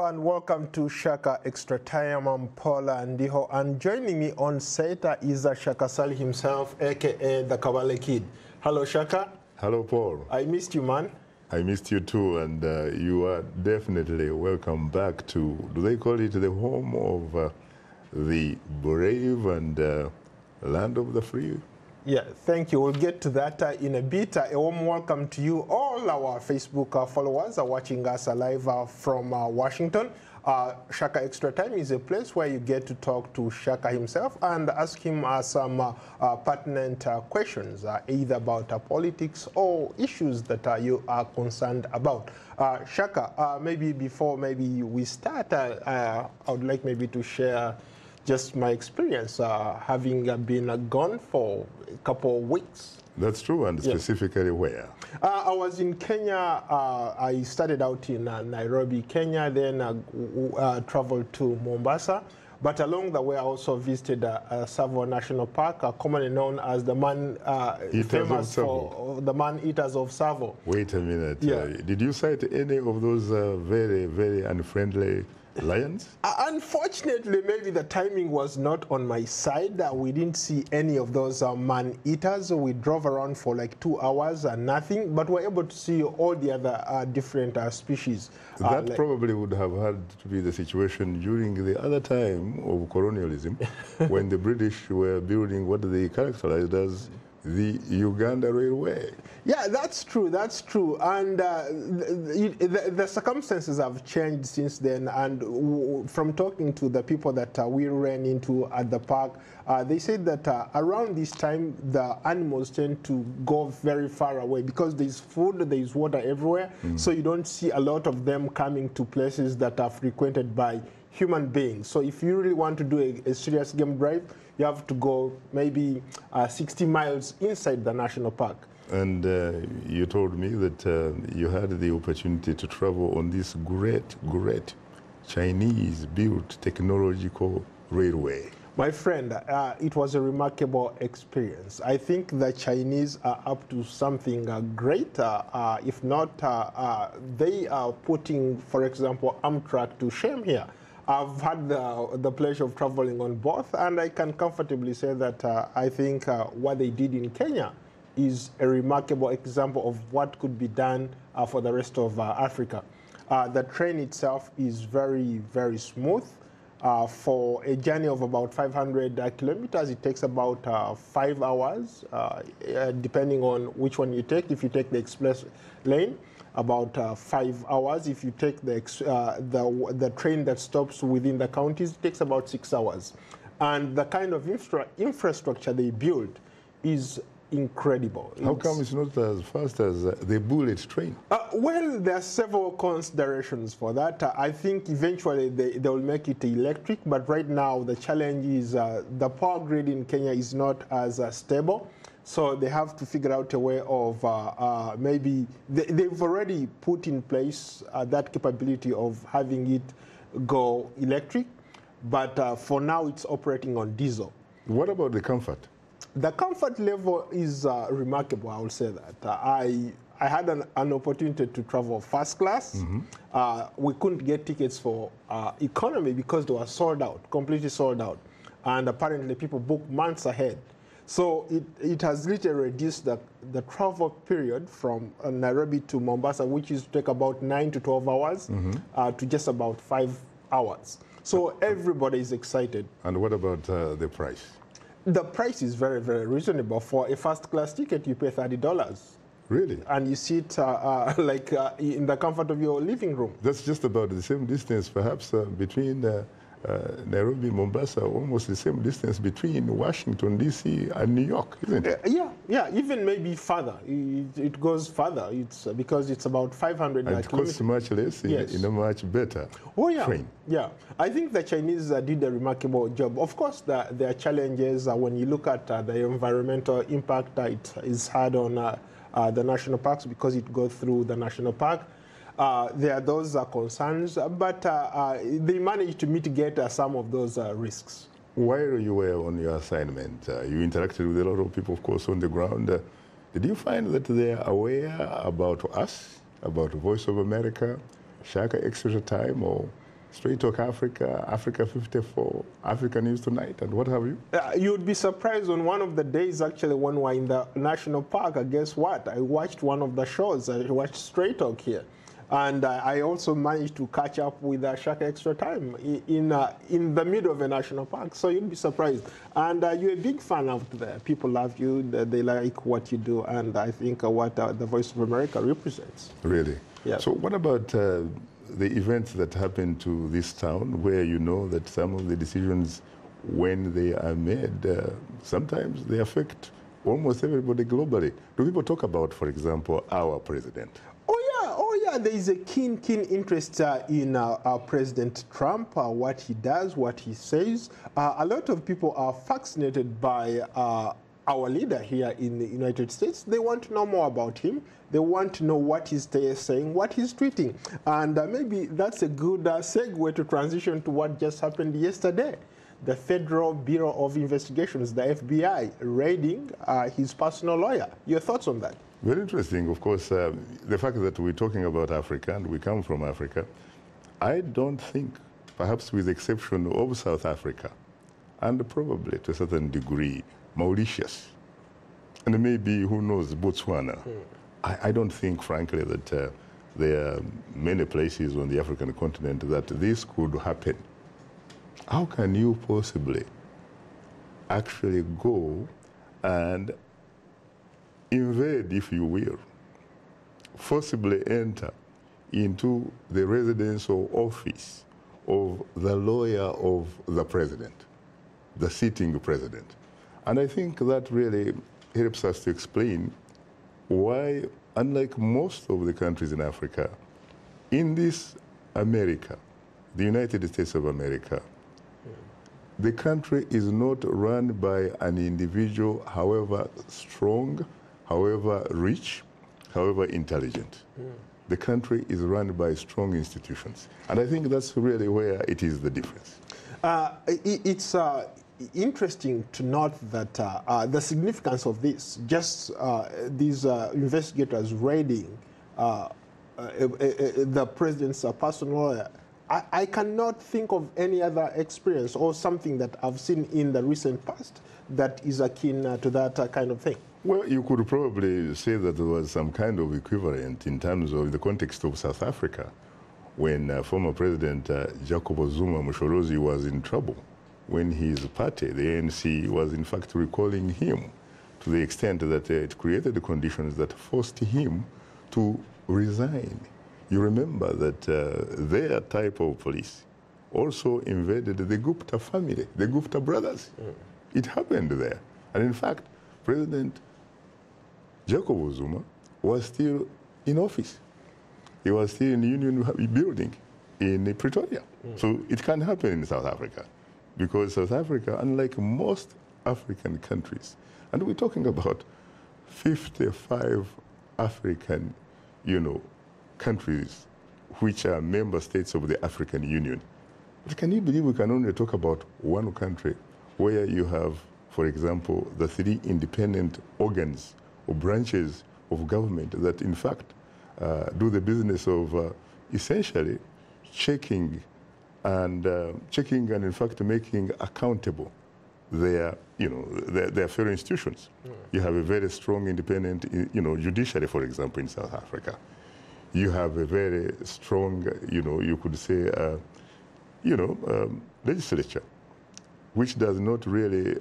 and welcome to Shaka Extra Time. I'm Paula Ndiho, and joining me on set is Shaka Sali himself, aka the Kabale Kid. Hello, Shaka. Hello, Paul. I missed you, man. I missed you too, and you are definitely welcome back to, do they call it the home of the brave and land of the free? Yeah, thank you. We'll get to that in a bit. A warm welcome to you. All our Facebook followers are watching us live from Washington. Shaka Extra Time is a place where you get to talk to Shaka himself and ask him some pertinent questions, either about politics or issues that you are concerned about. Shaka, maybe before we start, I would like maybe to share just my experience having been gone for a couple of weeks. That's true, and specifically where? I was in Kenya. I started out in Nairobi, Kenya, then traveled to Mombasa. But along the way, I also visited Tsavo National Park, commonly known as the famous for the man-eaters of Tsavo. Wait a minute. Yeah. Did you sight any of those very, very unfriendly lions? Unfortunately, maybe the timing was not on my side. We didn't see any of those man-eaters. We drove around for like 2 hours and nothing, but we're able to see all the other different species. That probably would have had to be the situation during the other time of colonialism, when the British were building what they characterized as the Uganda Railway. Yeah, that's true. That's true. And the circumstances have changed since then. And from talking to the people that we ran into at the park, they said that around this time, the animals tend to go very far away because there's food, there's water everywhere. So you don't see a lot of them coming to places that are frequented by human beings. So if you really want to do a serious game drive, you have to go maybe 60 miles inside the national park. And you told me that you had the opportunity to travel on this great Chinese-built technological railway. My friend, it was a remarkable experience. I think the Chinese are up to something great. If not, they are putting, for example, Amtrak to shame here. I've had the pleasure of traveling on both, and I can comfortably say that I think what they did in Kenya is a remarkable example of what could be done for the rest of Africa. The train itself is very, very smooth. For a journey of about 500 kilometers, it takes about 5 hours, depending on which one you take. If you take the express lane, about 5 hours. If you take the train that stops within the counties, it takes about 6 hours. And the kind of infrastructure they build is incredible. How come it's not as fast as the bullet train? Well, there are several considerations for that. I think eventually they will make it electric, but right now the challenge is the power grid in Kenya is not as stable. So they have to figure out a way of maybe they've already put in place that capability of having it go electric, but for now it's operating on diesel. What about the comfort? The comfort level is remarkable, I will say that. I had an opportunity to travel first class. We couldn't get tickets for economy because they were sold out, completely sold out. And apparently people book months ahead. So it has literally reduced the travel period from Nairobi to Mombasa, which is to take about 9 to 12 hours, to just about 5 hours. So everybody is excited. And what about the price? The price is very, very reasonable. For a first-class ticket, you pay $30. Really? And you sit in the comfort of your living room. That's just about the same distance, perhaps, between Nairobi, Mombasa, almost the same distance between Washington, D.C. and New York, isn't it? Yeah, even maybe further. It goes further. It's because it's about 500 and it costs much less in a much better train. Yeah, I think the Chinese did a remarkable job. Of course, there are challenges when you look at the environmental impact it is had on the national parks because it goes through the national park. There are those concerns, but they managed to mitigate some of those risks. While you were on your assignment, you interacted with a lot of people, of course, on the ground. Did you find that they are aware about us, about Voice of America, Shaka Extra Time, or Straight Talk Africa, Africa 54, Africa News Tonight, and what have you? You'd be surprised on one of the days, actually, when we were in the national park, guess what? I watched one of the shows. I watched Straight Talk here. And I also managed to catch up with Shaka Extra Time in the middle of a national park. So you'd be surprised. And you're a big fan out there. People love you. They like what you do. And I think what the Voice of America represents. Really? Yeah. So what about the events that happen to this town where you know that some of the decisions, when they are made, sometimes they affect almost everybody globally? Do people talk about, for example, our president? Oh yeah, there is a keen interest in President Trump, what he does, what he says. A lot of people are fascinated by our leader here in the United States. They want to know more about him. They want to know what he's saying, what he's tweeting. And maybe that's a good segue to transition to what just happened yesterday. The Federal Bureau of Investigations, the FBI, raiding his personal lawyer. Your thoughts on that? Very interesting. Of course, the fact that we're talking about Africa and we come from Africa, I don't think, perhaps with the exception of South Africa, and probably to a certain degree, Mauritius, and maybe, who knows, Botswana. I don't think, frankly, that there are many places on the African continent that this could happen. How can you possibly actually go and invade, if you will, forcibly enter into the residence or office of the lawyer of the president, the sitting president? And I think that really helps us to explain why, unlike most of the countries in Africa, in this America, the United States of America, the country is not run by an individual, however strong, however rich, however intelligent. The country is run by strong institutions. And I think that's really where it is the difference. It's interesting to note that the significance of this, just these investigators raiding the president's personal lawyer, I cannot think of any other experience or something that I've seen in the recent past that is akin to that kind of thing. Well, you could probably say that there was some kind of equivalent in terms of the context of South Africa when former President Jacob Zuma Mushorozi was in trouble, when his party, the ANC, was in fact recalling him to the extent that it created the conditions that forced him to resign. You remember that their type of police also invaded the Gupta family, the Gupta brothers. It happened there. And in fact, President Jacob Zuma was still in office. He was still in the Union building in Pretoria. So it can happen in South Africa, because South Africa, unlike most African countries, and we're talking about 55 African, countries which are member states of the African Union. But can you believe we can only talk about one country where you have, for example, the 3 independent organs or branches of government that in fact do the business of essentially checking and in fact making accountable their fellow institutions. You have a very strong independent judiciary, for example, in South Africa. You have a very strong, you could say, legislature, which does not really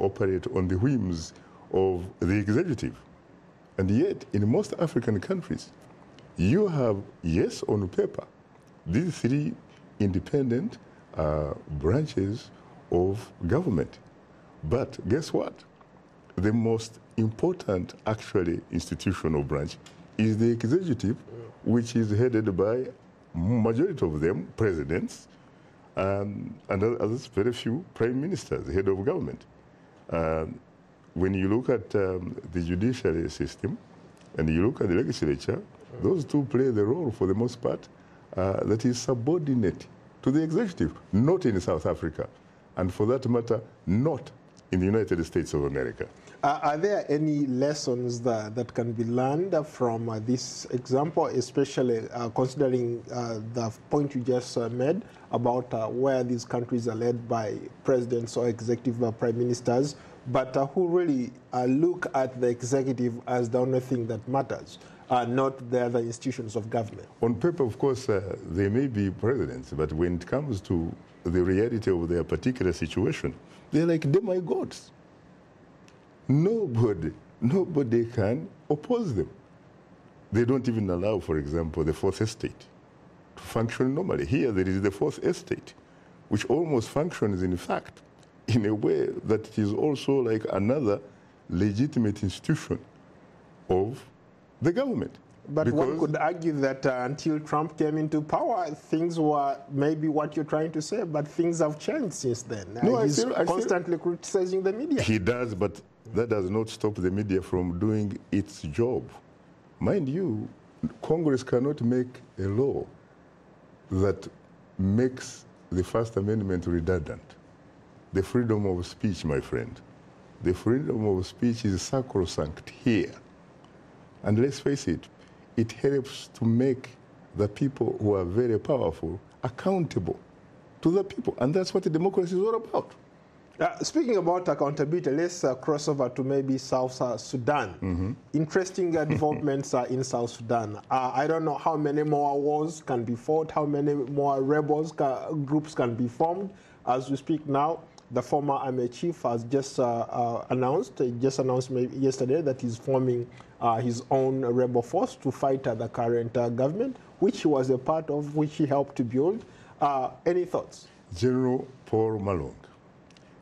operate on the whims of the executive. And yet, in most African countries, you have, yes, on paper, these 3 independent branches of government. But guess what? The most important, actually, institutional branch is the executive, which is headed by majority of them presidents, and others, very few prime ministers, head of government. When you look at the judiciary system and you look at the legislature, those 2 play the role, for the most part, that is subordinate to the executive, not in South Africa, and for that matter, not in the United States of America. Are there any lessons that can be learned from this example, especially considering the point you just made about where these countries are led by presidents or executive prime ministers, but who really look at the executive as the only thing that matters, not the other institutions of government? On paper, of course, they may be presidents, but when it comes to the reality of their particular situation, they're like demigods. Nobody can oppose them. They don't even allow, for example, the fourth estate to function normally. Here there is the fourth estate, which almost functions, in fact, in a way that it is also like another legitimate institution of the government. But one could argue that until Trump came into power, things were maybe what you're trying to say, but things have changed since then. No, He's constantly criticizing the media. He does, but that does not stop the media from doing its job. Mind you, Congress cannot make a law that makes the First Amendment redundant. The freedom of speech, my friend. The freedom of speech is sacrosanct here. And let's face it, it helps to make the people who are very powerful accountable to the people. And that's what democracy is all about. Speaking about accountability, let's cross over to maybe South Sudan. Mm-hmm. Interesting developments in South Sudan. I don't know how many more wars can be fought, how many more rebels groups can be formed. As we speak now, the former army chief has just announced maybe yesterday that he's forming his own rebel force to fight the current government, which he was a part of, which he helped to build. Any thoughts? General Paul Malong.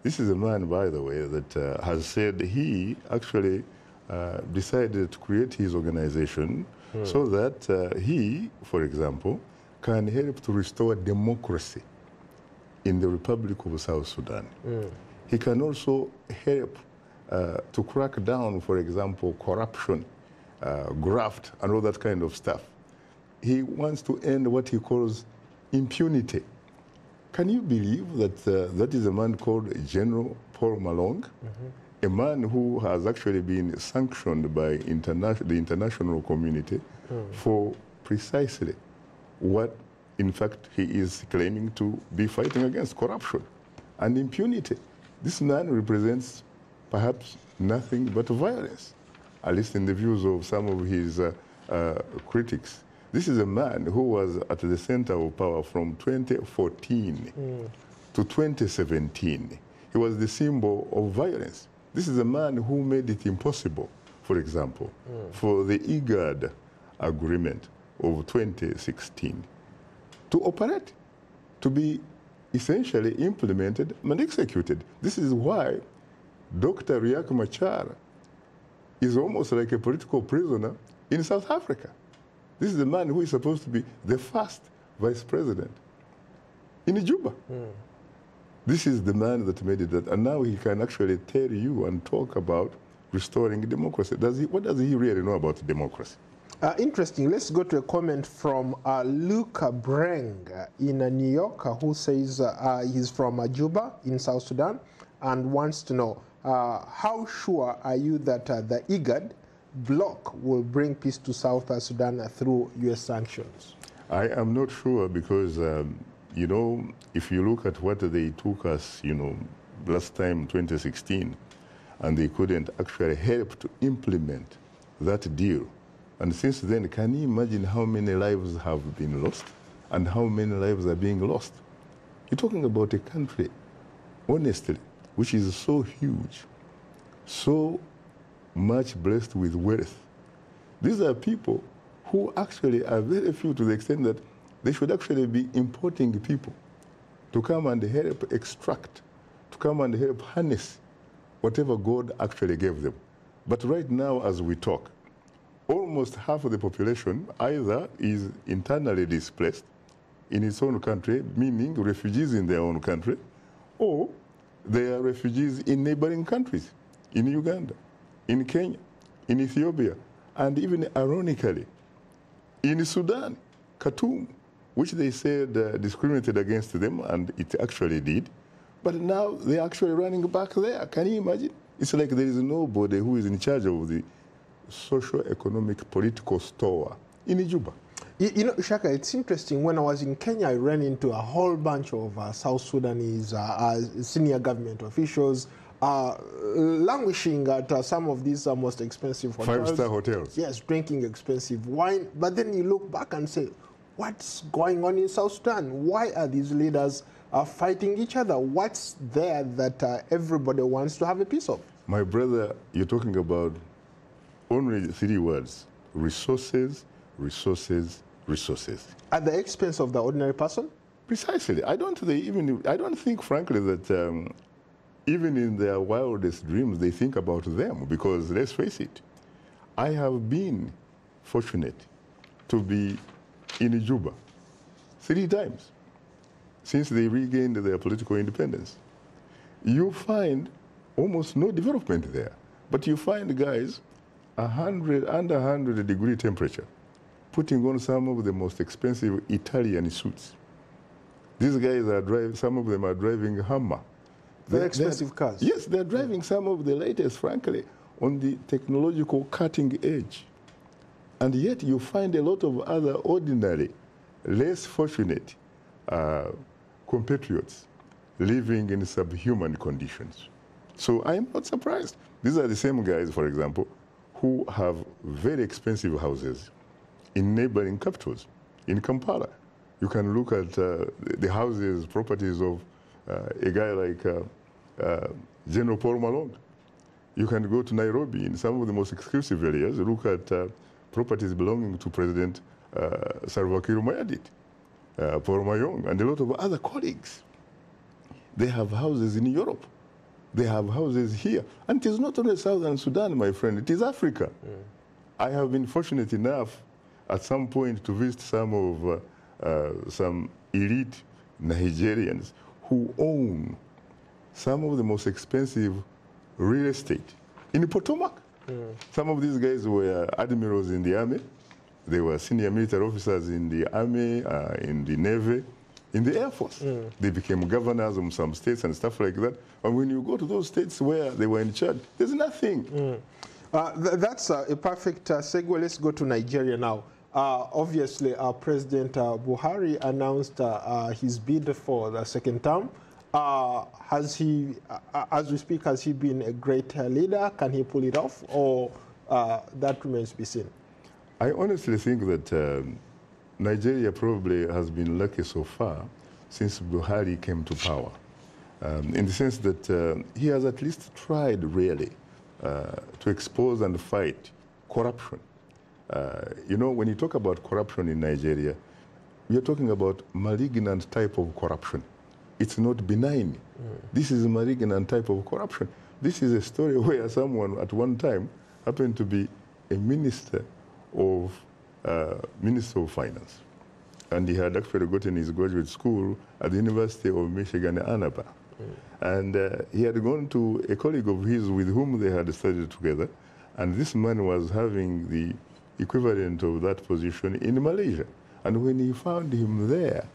This is a man, by the way, that has said he actually decided to create his organization so that he, for example, can help to restore democracy in the Republic of South Sudan. He can also help to crack down, for example, corruption, graft, and all that kind of stuff. He wants to end what he calls impunity. Can you believe that that is a man called General Paul Malong, a man who has actually been sanctioned by the international community for precisely what, in fact, he is claiming to be fighting against: corruption and impunity. This man represents perhaps nothing but violence, at least in the views of some of his critics. This is a man who was at the center of power from 2014 to 2017. He was the symbol of violence. This is a man who made it impossible, for example, for the IGAD agreement of 2016 to operate, to be essentially implemented and executed. This is why Dr. Riek Machar is almost like a political prisoner in South Africa. This is the man who is supposed to be the first vice president in Juba. This is the man that made it that, and now he can actually tell you and talk about restoring democracy. What does he really know about democracy? Interesting. Let's go to a comment from Luke Breng in New York, who says he's from Juba in South Sudan and wants to know, how sure are you that the IGAD bloc will bring peace to South Sudan through U.S. sanctions? I am not sure because, you know, if you look at what they took us, you know, last time, 2016, and they couldn't actually help to implement that deal. And since then, can you imagine how many lives have been lost and how many lives are being lost? You're talking about a country, honestly, which is so huge, so much blessed with wealth. These are people who actually are very few to the extent that they should actually be importing people to come and help extract, to come and help harness whatever God actually gave them. But right now, as we talk, almost half of the population either is internally displaced in its own country, meaning refugees in their own country, or they are refugees in neighboring countries, in Uganda, in Kenya, in Ethiopia, and even ironically, in Sudan, Khartoum, which they said discriminated against them, and it actually did. But now they're actually running back there. Can you imagine? It's like there is nobody who is in charge of the socio-economic political store in Juba. You know, Shaka, it's interesting. When I was in Kenya, I ran into a whole bunch of South Sudanese senior government officials languishing at some of these most expensive hotels. Five-star hotels. Yes, drinking expensive wine. But then you look back and say, what's going on in South Sudan? Why are these leaders fighting each other? What's there that everybody wants to have a piece of? My brother, you're talking about only 3 words: resources, resources, resources. At the expense of the ordinary person? Precisely. I don't think, frankly, that even in their wildest dreams they think about them, because let's face it, I have been fortunate to be in Juba 3 times since they regained their political independence. You find almost no development there, but you find guys under 100-degree temperature putting on some of the most expensive Italian suits. These guys are driving, some of them are driving Hummer. Very expensive cars. Yes, they're driving some of the latest, frankly, on the technological cutting edge. And yet you find a lot of other ordinary, less fortunate compatriots living in subhuman conditions. So I am not surprised. These are the same guys, for example, who have very expensive houses in neighboring capitals. In Kampala, you can look at the houses, properties of a guy like General Paul Malonga. You can go to Nairobi in some of the most exclusive areas, look at properties belonging to President Salva Kiir Mayardit, Paul Mayong, and a lot of other colleagues. They have houses in Europe. They have houses here. And it is not only Southern Sudan, my friend, it is Africa. I have been fortunate enough at some point to visit some elite Nigerians who own some of the most expensive real estate in Potomac. Some of these guys were admirals in the army. They were senior military officers in the army, in the navy, in the Air Force. They became governors of some states and stuff like that. And when you go to those states where they were in charge, there's nothing. That's a perfect segue. Let's go to Nigeria now. Obviously, President Buhari announced his bid for the 2nd term. Has he, as we speak, has he been a great leader? Can he pull it off? Or that remains to be seen? I honestly think that Nigeria probably has been lucky so far since Buhari came to power, in the sense that he has at least tried really to expose and fight corruption. You know, when you talk about corruption in Nigeria, we are talking about malignant type of corruption. It's not benign. This is a malignant type of corruption. This is a story where someone at one time happened to be a minister of Finance. And he had actually gotten his graduate school at the University of Michigan, Ann Arbor. And he had gone to a colleague of his with whom they had studied together. And this man was having the equivalent of that position in Malaysia. And when he found him there,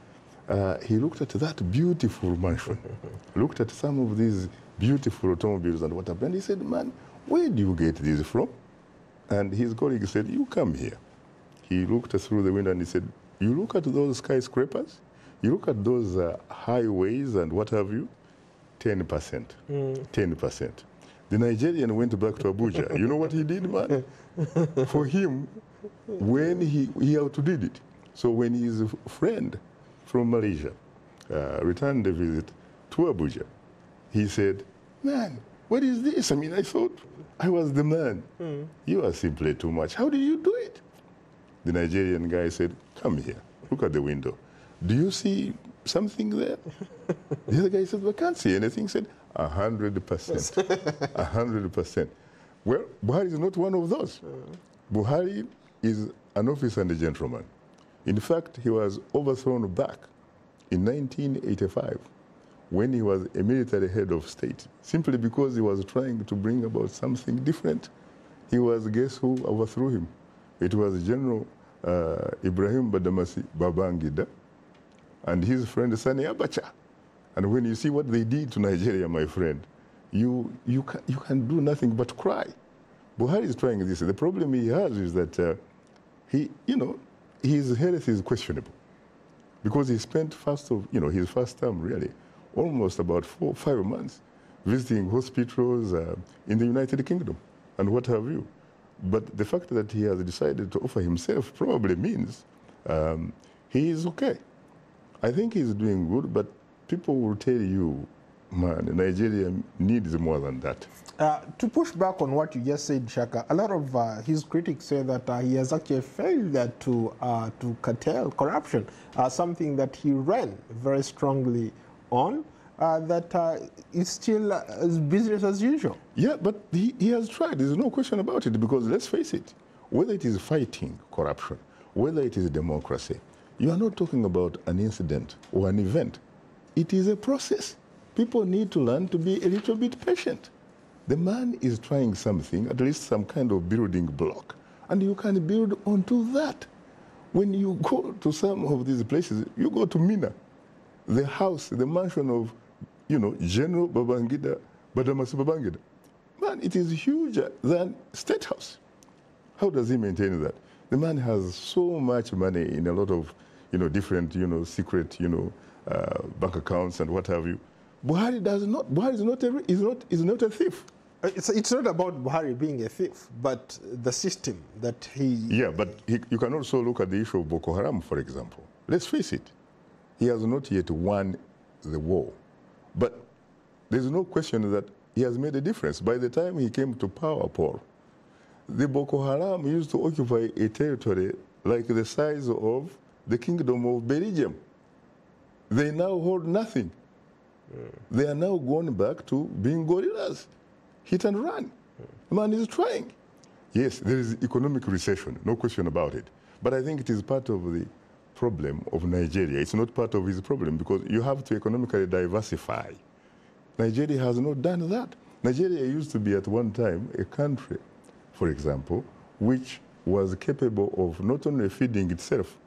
he looked at that beautiful mansion, looked at some of these beautiful automobiles and what happened. He said, man, where do you get these from? And his colleague said, you come here. He looked through the window and he said, you look at those skyscrapers, you look at those highways and what have you, 10%, 10%. The Nigerian went back to Abuja. You know what he did, man? For him, when he outdid it. So when his friend from Malaysia returned a visit to Abuja, he said, man, what is this? I mean, I thought I was the man. You are simply too much. How did you do it? The Nigerian guy said, come here, look at the window. Do you see something there? The other guy said, well, I can't see anything. He said, 100%, 100%. Well, Buhari is not one of those. Buhari is an officer and a gentleman. In fact, he was overthrown back in 1985 when he was a military head of state, simply because he was trying to bring about something different. He was, guess who overthrew him? It was General Ibrahim Badamasi Babangida and his friend Sani Abacha. And when you see what they did to Nigeria, my friend, you can do nothing but cry. Buhari is trying this. The problem he has is that his health is questionable because he spent his first term really almost about 4 or 5 months visiting hospitals in the United Kingdom and what have you. But the fact that he has decided to offer himself probably means he is okay. I think he's doing good, but people will tell you, man, Nigeria needs more than that. To push back on what you just said, Shaka, a lot of his critics say that he has actually failed to curtail corruption, something that he ran very strongly on, that is still business as usual. Yeah, but he has tried. There's no question about it, because let's face it, whether it is fighting corruption, whether it is democracy, you are not talking about an incident or an event. It is a process. People need to learn to be a little bit patient. The man is trying something, at least some kind of building block, and you can build onto that. When you go to some of these places, you go to Mina, the house, the mansion of, General Babangida, Badamasi Babangida. Man, it is huger than State House. How does he maintain that? The man has so much money in a lot of, different, secret, bank accounts and what have you. Buhari does not. Buhari is not a thief. It's not about Buhari being a thief, but the system that he... Yeah, but you can also look at the issue of Boko Haram, for example. Let's face it, he has not yet won the war. But there's no question that he has made a difference. By the time he came to power, Paul, the Boko Haram used to occupy a territory like the size of the kingdom of Belgium. They now hold nothing. They are now going back to being guerrillas. Hit and run. The man is trying. Yes, there is economic recession, no question about it. But I think it is part of the problem of Nigeria. It's not part of his problem, because you have to economically diversify. Nigeria has not done that. Nigeria used to be at one time a country, for example, which was capable of not only feeding itself,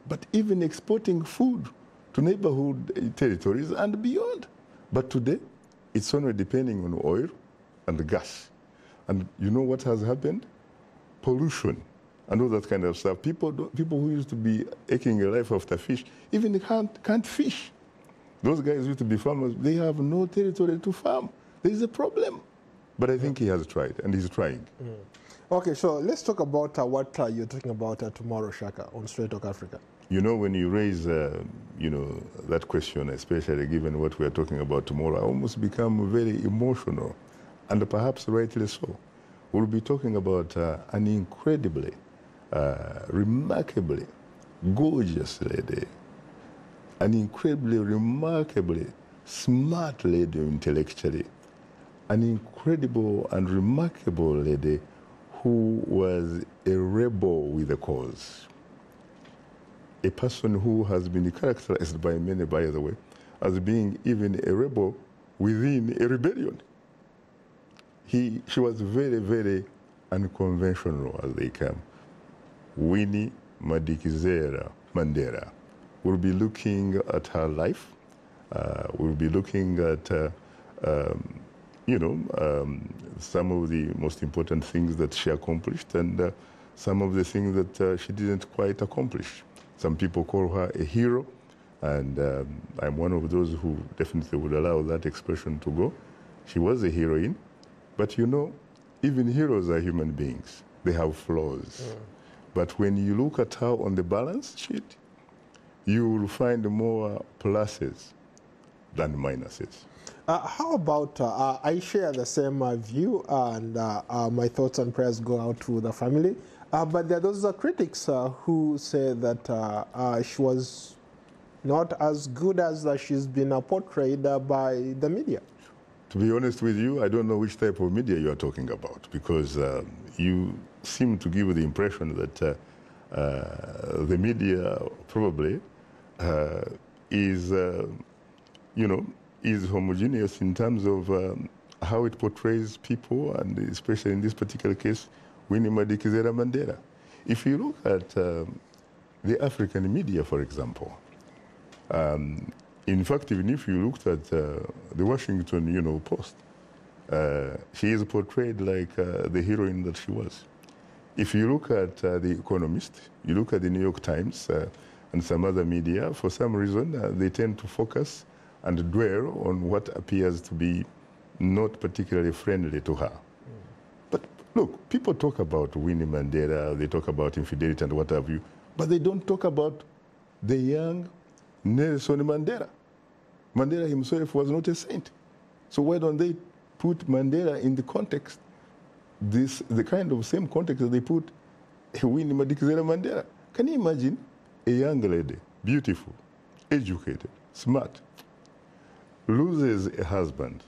but even exporting food to neighborhood territories and beyond. But today, it's only depending on oil and gas. And you know what has happened? Pollution and all that kind of stuff. People who used to be aching a life after fish even can't fish. Those guys used to be farmers. They have no territory to farm. There is a problem. But I think he has tried, and he's trying. Okay, so let's talk about what you're talking about tomorrow, Shaka, on Straight Talk Africa. When you raise, that question, especially given what we are talking about tomorrow, I almost become very emotional, and perhaps rightly so. We'll be talking about an incredibly, remarkably gorgeous lady, an incredibly, remarkably smart lady intellectually, an incredible and remarkable lady who was a rebel with a cause. A person who has been characterized by many, by the way, as being even a rebel within a rebellion. She was very, very unconventional as they come. Winnie Madikizela-Mandela. We'll be looking at her life. We'll be looking at, some of the most important things that she accomplished, and some of the things that she didn't quite accomplish. Some people call her a hero, and I'm one of those who definitely would allow that expression to go. She was a heroine, but even heroes are human beings. They have flaws. But when you look at her on the balance sheet, you will find more pluses than minuses. How about, I share the same view, and my thoughts and prayers go out to the family. But there are those critics who say that she was not as good as she's been portrayed by the media. To be honest with you, I don't know which type of media you are talking about, because you seem to give the impression that the media probably is homogeneous in terms of how it portrays people, and especially in this particular case, Winnie Madikizela-Mandela. If you look at the African media, for example, in fact, even if you looked at the Washington, Post, She is portrayed like the heroine that she was. If you look at The Economist, you look at the New York Times and some other media, for some reason, they tend to focus and dwell on what appears to be not particularly friendly to her. But look, people talk about Winnie Mandela, they talk about infidelity and what have you, but they don't talk about the young Nelson Mandela. Mandela himself was not a saint. So why don't they put Mandela in the context, the kind of same context that they put Winnie Madikizela-Mandela? Can you imagine a young lady, beautiful, educated, smart, loses a husband.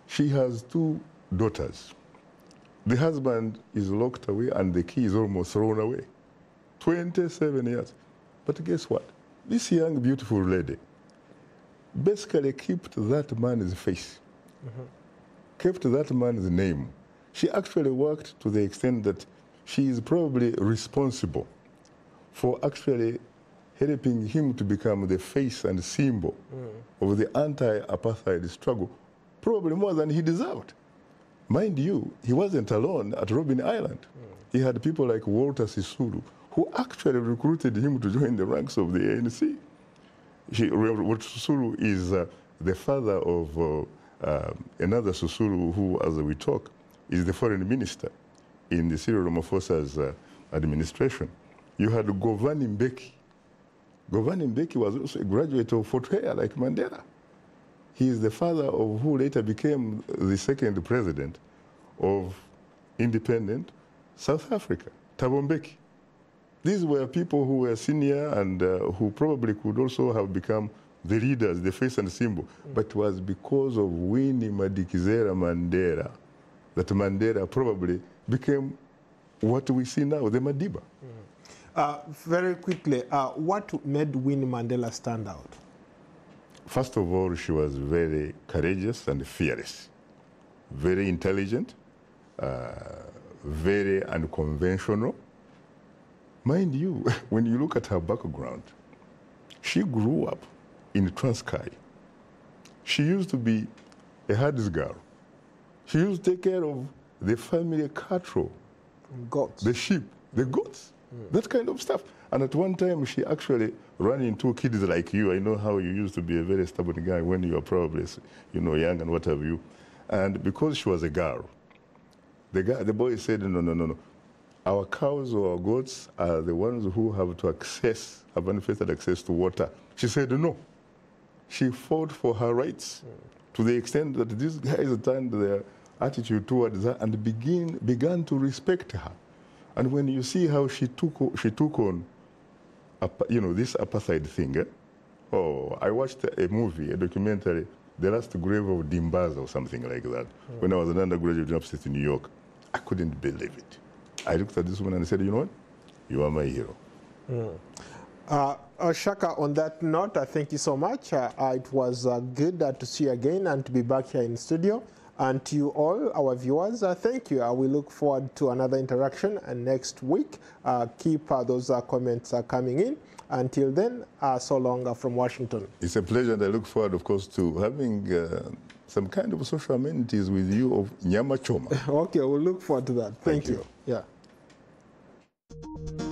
She has 2 daughters. The husband is locked away and the key is almost thrown away. 27 years. But guess what? This young, beautiful lady basically kept that man's face, kept that man's name. She actually worked to the extent that she is probably responsible for actually helping him to become the face and symbol of the anti-apartheid struggle, probably more than he deserved. Mind you, he wasn't alone at Robben Island. He had people like Walter Sisulu, who actually recruited him to join the ranks of the ANC. Walter Sisulu is the father of another Sisulu who, as we talk, is the foreign minister in the Cyril Ramaphosa's administration. You had Govan Mbeki. Govan Mbeki was also a graduate of Fort Hare, like Mandela. He is the father of who later became the second president of independent South Africa, Thabo Mbeki. These were people who were senior and who probably could also have become the leaders, the face and symbol. But it was because of Winnie Madikizela-Mandela that Mandela probably became what we see now, the Madiba. Very quickly, what made Winnie Mandela stand out? First of all, she was very courageous and fearless, very intelligent, very unconventional. Mind you, when you look at her background, she grew up in Transkei. She used to be a herds girl. She used to take care of the family cattle, Goats. the sheep, the goats, that kind of stuff. And at one time, she actually ran into kids like you. I know how you used to be a very stubborn guy when you were probably, young and what have you. And because she was a girl, the boy said, no. Our cows or our goats are the ones who have manifested access to water. She said no. She fought for her rights to the extent that these guys turned their attitude towards her and began to respect her. And when you see how she took on, this apartheid thing, I watched a movie, a documentary, The Last Grave of Dimbaza or something like that, when I was an undergraduate in upstate New York. I couldn't believe it. I looked at this woman and said, you know what? You are my hero. Shaka, on that note, thank you so much. It was good to see you again and to be back here in studio. And to you all, our viewers, thank you. We look forward to another interaction next week. Keep those comments coming in. Until then, so long from Washington. It's a pleasure, and I look forward, of course, to having some kind of social amenities with you of Nyama Choma. Okay, we'll look forward to that. Thank you. you. Yeah.